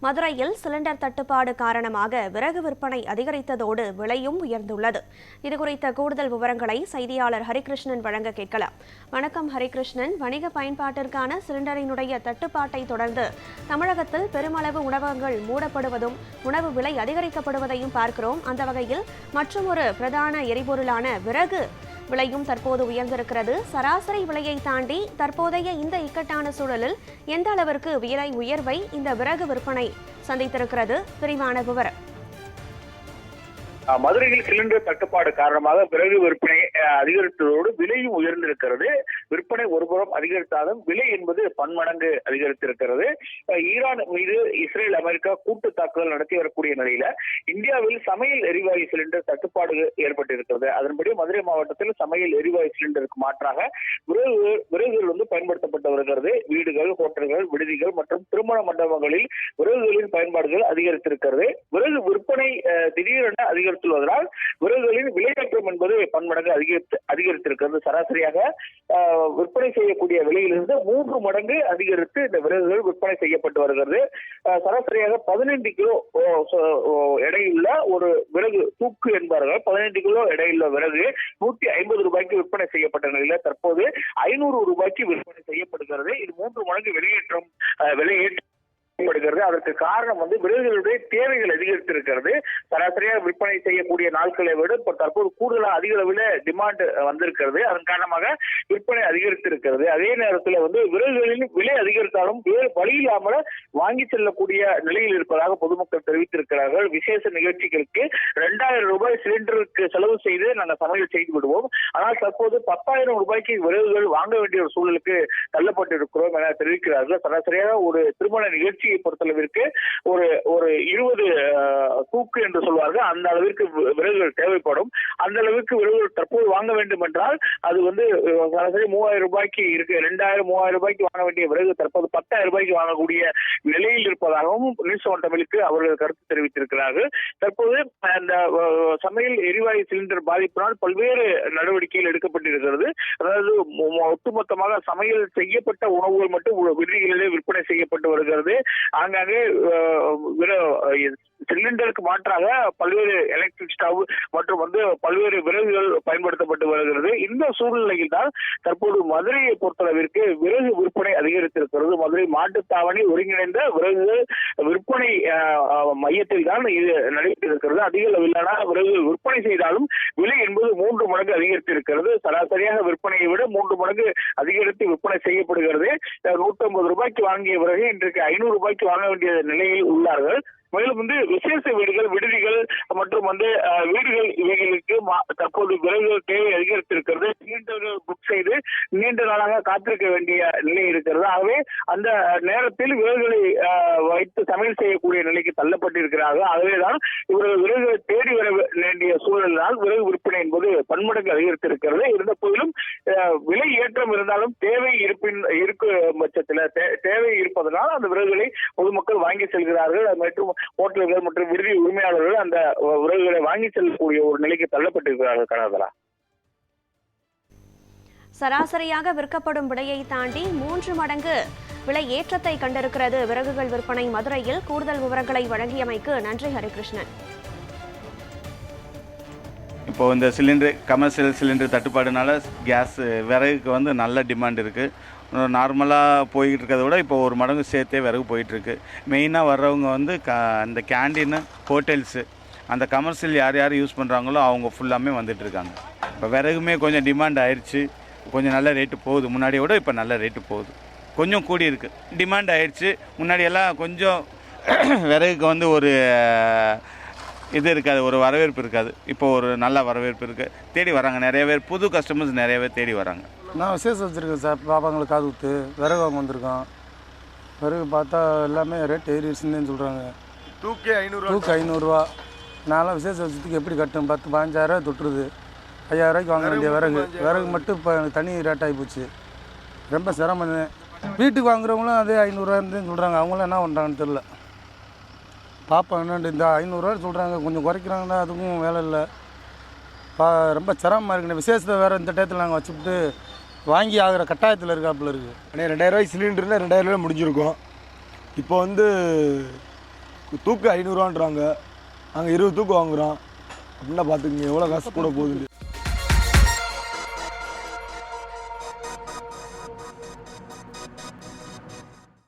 மதுரையில் சிலிண்டர் தட்டுப்பாடு காரணமாக விறகு விற்பனை அதிகரித்ததோடு விலையும் உயர்ந்துள்ளது. இதுகுறித்த கூடுதல் விவரங்களை செய்தியாளர் ஹரிகிருஷ்ணன் வழங்க கேட்கலாம். வணக்கம் ஹரிகிருஷ்ணன். வணிக பயன்பாட்டிற்கான சிலிண்டரினுடைய தட்டுப்பாட்டை தொடர்ந்து தமிழகத்தில் பெருமளவு உணவகங்கள் மூடப்படுவதும் உணவு விலை அதிகரிக்கப்படுவதையும் பார்க்கிறோம். அந்த வகையில் மற்றொரு பிரதான எரிபொருளான விறகு விலையும் தற்போது உயர்ந்திருக்கிறது. சராசரி விலையை தாண்டி தற்போதைய இந்த இக்கட்டான சூழலில் எந்த அளவிற்கு விலை உயர்வை இந்த விறகு விற்பனை சந்தித்திருக்கிறது? விரிவான விவரம். மதுரையில் சிலிண்டர் தட்டுப்பாடு காரணமாக விறகு விற்பனை அதிகரித்ததோடு விலையும் உயர்ந்திருக்கிறது. விற்பனை ஒருபுறம் அதிகரித்தாலும் விலை என்பது பன்மடங்கு அதிகரித்திருக்கிறது. ஈரான் மீது இஸ்ரேல் அமெரிக்கா கூட்டு தாக்குதல் நடத்தி வரக்கூடிய நிலையில இந்தியாவில் சமையல் எரிவாயு சிலிண்டர் தட்டுப்பாடு ஏற்பட்டிருக்கிறது. அதன்படி மதுரை மாவட்டத்தில் சமையல் எரிவாயு சிலிண்டருக்கு மாற்றாக விறகுகள் பயன்படுத்தப்பட்டு வருகிறது. வீடுகள், ஹோட்டல்கள், விடுதிகள் மற்றும் திருமண மண்டபங்களில் விறகுகளின் பயன்பாடுகள் அதிகரித்திருக்கிறது. விறகு விற்பனை திடீரென அதிகரித்துள்ளதால் விறகுகளின் விலையேற்றம் என்பது பன்மடங்கு அதிகரித்திருக்கிறது. சராசரியாக விற்பனை செய்யக்கூடிய விலையிலிருந்து 3 மடங்கு அதிகரித்து இந்த விறகுகள் விற்பனை செய்யப்பட்டு வருகிறது. சராசரியாக 15 கிலோ எடையுள்ள ஒரு விறகு தூக்கு என்பார்கள். 15 கிலோ எடையுள்ள விறகு 150 ரூபாய்க்கு விற்பனை செய்யப்பட்ட நிலையில தற்போது 500 ரூபாய்க்கு விற்பனை செய்யப்படுகிறது. இது 3 மடங்கு விலையேற்றம் அதற்கு காரணம் விறகுகளுடைய தேவைகள் அதிகரித்திருக்கிறது. சராசரியாக விற்பனை செய்யக்கூடிய நாட்களை விட தற்போது கூடுதலாக அதிக அளவில் டிமாண்ட் வந்திருக்கிறது. அதன் காரணமாக விற்பனை அதிகரித்திருக்கிறது. அதே நேரத்தில் விறகுகளின் விலை அதிகரித்தாலும் வேறு வழி இல்லாமல் வாங்கி செல்லக்கூடிய நிலையில் இருப்பதாக பொதுமக்கள் தெரிவித்திருக்கிறார்கள். விசேஷ நிகழ்ச்சிகளுக்கு 2000 ரூபாய் சிலிண்டருக்கு செலவு செய்து நாங்கள் சமையல் செய்து விடுவோம். ஆனால் தற்போது 10,000 ரூபாய்க்கு விறகுகள் வாங்க வேண்டிய ஒரு சூழலுக்கு தள்ளப்பட்டிருக்கிறோம் என தெரிவிக்கிறார்கள். சராசரியாக ஒரு திருமண நிகழ்ச்சியை பொறுத்தளவிற்கு ஒரு 20 தூக்கு என்று சொல்வார்கள். அந்த அளவிற்கு விறகுகள் தேவைப்படும். அந்த அளவிற்கு விறகுகள் தற்போது வாங்க வேண்டும் என்றால் அது சராசரி 3000 ரூபாய்க்கு இருக்கு. 2000, 3000 ரூபாய்க்கு வாங்க வேண்டிய விறகு தற்போது 10,000 ரூபாய்க்கு வாங்கக்கூடிய நிலையில் இருப்பதாகவும் நியூஸ் ஒன் தமிழுக்கு அவர்கள் கருத்து தெரிவித்திருக்கிறார்கள். தற்போது அந்த சமையல் எரிவாயு சிலிண்டர் பாதிப்பினால் பல்வேறு நடவடிக்கைகள் எடுக்கப்பட்டிருக்கிறது. அதாவது ஒட்டுமொத்தமாக சமையல் செய்யப்பட்ட உணவுகள் மட்டும் விடுதிகளிலே விற்பனை செய்யப்பட்டு வருகிறது. ஆங்காங்கே சிலிண்டருக்கு மாற்றாக பல்வேறு எலக்ட்ரிக் ஸ்டவ் மற்றும் பல்வேறு விறகுகள் பயன்படுத்தப்பட்டு வருகிறது. இந்த சூழ்நிலையில் தான் தற்போது மதுரையை பொறுத்தளவிற்கு விறகு விற்பனை அதிகரித்திருக்கிறது. மதுரை மாட்டுத்தாவணி ஒருங்கிணைந்த விறகு விற்பனை மையத்தில் தான் இது நடைபெற்றிருக்கிறது. அதிக அளவிலான விறகு விற்பனை செய்தாலும் விலை என்பது 3 மடங்கு அதிகரித்திருக்கிறது. சராசரியாக விற்பனையை விட 3 மடங்கு அதிகரித்து விற்பனை செய்யப்படுகிறது. 150 ரூபாய்க்கு வாங்கிய விறகு இன்றைக்கு 500 ரூபாய்க்கு வாங்க வேண்டிய நிலையில் உள்ளார்கள். மேலும் விசேஷ வீடுகள், விடுதிகள் மற்றும் வீடுகள் இவைகளுக்கு தற்போது விறகுகள் தேவை அதிகரித்திருக்கிறது. சிலிண்டர்கள் புக் செய்து நீண்ட நாளாக காத்திருக்க வேண்டிய நிலை இருக்கிறது. ஆகவே அந்த நேரத்தில் விறகுகளை வைத்து சமையல் செய்யக்கூடிய நிலைக்கு தள்ளப்பட்டிருக்கிறார்கள். ஆகவேதான் இவர்கள் விறகுகளை தேடி வர வேண்டிய சூழலால் விறகு விற்பனை என்பது பன்மடங்கு அதிகரித்திருக்கிறது. இருந்த போதிலும் விலை ஏற்றம் இருந்தாலும் தேவை இருக்கும் பட்சத்தில் தேவை இருப்பதனால் அந்த விறகுகளை பொதுமக்கள் வாங்கி செல்கிறார்கள். மற்றும் ஹோட்டல்கள் மற்றும் விடுதி உரிமையாளர்கள் அந்த விறகுகளை வாங்கி செல்லக்கூடிய ஒரு நிலைக்கு தள்ளப்பட்டிருக்கிறார்கள். கனகலா, சராசரியாக விற்கப்படும் விலையை தாண்டி 3 மடங்கு விலை ஏற்றத்தை கண்டிருக்கிறது விறகுகள் விற்பனை. மதுரையில் கூடுதல் விவரங்களை வழங்கியமைக்கு நன்றி ஹரிகிருஷ்ணன். இப்போ இந்த கமர்ஷியல் சிலிண்டர் தட்டுப்பாடுனால கேஸ் விறகுக்கு நல்ல டிமாண்ட் இருக்குது. நார்மலாக போய்கிட்டு இருக்கிறத விட இப்போ 1 மடங்கு சேர்த்தே விறகு போயிட்டுருக்கு. மெயினாக வர்றவங்க அந்த கேண்டீனு, ஹோட்டல்ஸு, அந்த கமர்ஷியல் யார் யூஸ் பண்ணுறாங்களோ அவங்க ஃபுல்லாமே வந்துட்டுருக்காங்க. இப்போ விறகுமே கொஞ்சம் டிமாண்ட் ஆயிடுச்சு. கொஞ்சம் நல்ல ரேட்டு போகுது. முன்னாடியை விட இப்போ நல்ல ரேட்டு போகுது. கொஞ்சம் கூடி இருக்குது. டிமாண்ட் ஆயிடுச்சு. முன்னாடியெல்லாம் கொஞ்சம் விறகுக்கு ஒரு இது இருக்காது, ஒரு வரவேற்பு இருக்காது. இப்போ ஒரு நல்ல வரவேற்பு இருக்குது. தேடி வராங்க நிறைய பேர். புது கஸ்டமர்ஸ் நிறைய பேர் தேடி வராங்க. நான் விசேஷம் வச்சுருக்கேன் சார். பாப்பாங்களுக்கு காது குத்து விறகு வாங்க வந்திருக்கோம். விறகு பார்த்தா எல்லாமே ரேட் ஏறிடுச்சுன்னு சொல்கிறாங்க. தூக்கு 500 ரூபா. நான்லாம் விசேஷம் வச்சதுக்கு எப்படி கட்டும்? 10-15,000 ரூபா தொட்டுருது. 5,000 ரூபாய்க்கு வாங்க வேண்டிய விறகு மட்டும் இப்போ தனி ரேட் ஆகி போச்சு. ரொம்ப சிரமம். வீட்டுக்கு வாங்குறவங்களும் அதே 500 சொல்கிறாங்க. அவங்களும் என்ன பண்ணுறாங்கன்னு தெரில. பாப்பா என்னண்டு இந்த 500 ரூபா சொல்கிறாங்க. கொஞ்சம் குறைக்கிறாங்கன்னா அதுக்கும் வேலை இல்லை. ரொம்ப சிரமமாக இருக்குண்ணே. விசேஷத்தை வேறு இந்த டயத்தில் நாங்கள் வச்சுக்கிட்டு வாங்கி ஆகிற கட்டாயத்தில் இருக்காப்புல இருக்குது. ஆனால் 2000 ரூபாய் சிலிண்டரில் 2000 ரூபாய் முடிஞ்சிருக்கும். இப்போ தூக்கு 500ரூவான்றாங்க, நாங்கள் 20 தூக்கு வாங்குகிறோம் அப்படின்னா பார்த்துக்குங்க எவ்வளோ காசு கூட போகுது.